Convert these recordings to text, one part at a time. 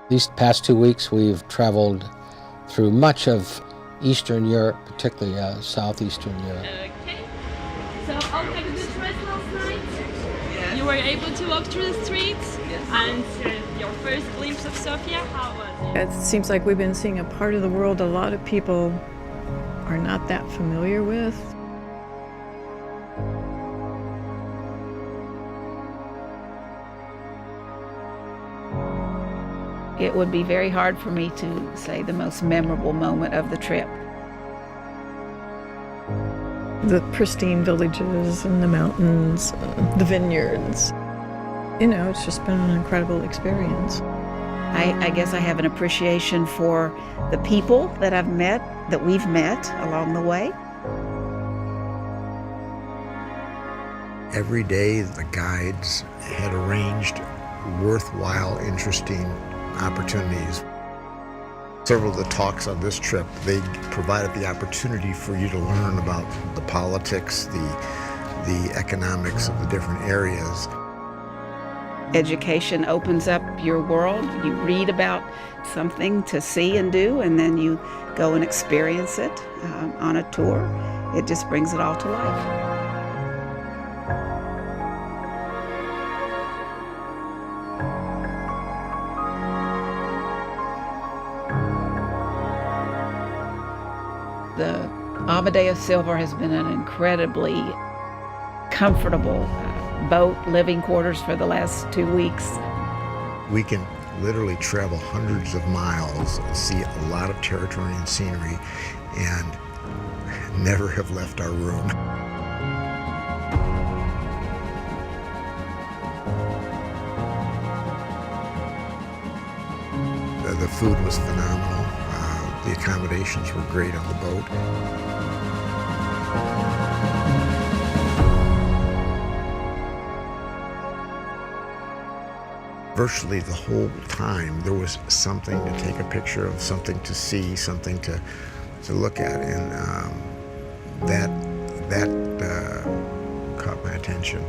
These past 2 weeks, we've traveled through much of Eastern Europe, particularly Southeastern Europe. Okay. So, how have you been dressed last night? Yes. You were able to walk through the streets? Yes. And your first glimpse of Sofia, how was it? It seems like we've been seeing a part of the world a lot of people are not that familiar with. It would be very hard for me to say the most memorable moment of the trip. The pristine villages and the mountains, the vineyards. You know, it's just been an incredible experience. I guess I have an appreciation for the people that I've met, that we've met along the way. Every day the guides had arranged worthwhile, interesting opportunities. Several of the talks on this trip, they provided the opportunity for you to learn about the politics, the economics of the different areas. Education opens up your world. You read about something to see and do, and then you go and experience it on a tour. It just brings it all to life. The Amadeus Silver has been an incredibly comfortable boat living quarters for the last 2 weeks. We can literally travel hundreds of miles, see a lot of territory and scenery, and never have left our room. The food was phenomenal. The accommodations were great on the boat. Virtually the whole time there was something to take a picture of, something to see, something to look at, and that caught my attention.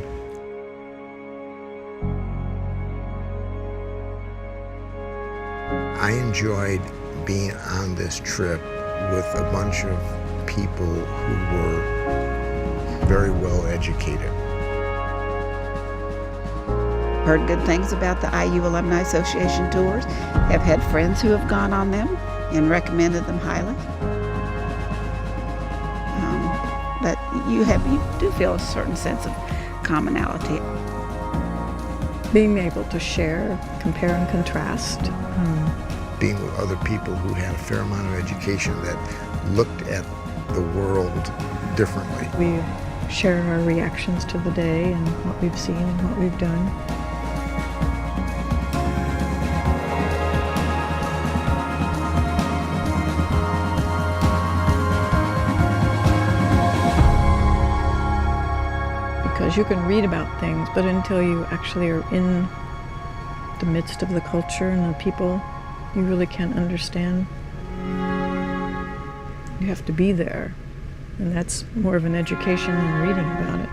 I enjoyed being on this trip with a bunch of people who were very well educated. Heard good things about the IU Alumni Association tours, have had friends who have gone on them and recommended them highly. But you do feel a certain sense of commonality. Being able to share, compare and contrast. Being with other people who had a fair amount of education that looked at the world differently. We share our reactions to the day and what we've seen and what we've done. Because you can read about things, but until you actually are in the midst of the culture and the people, you really can't understand. You have to be there, and that's more of an education than reading about it.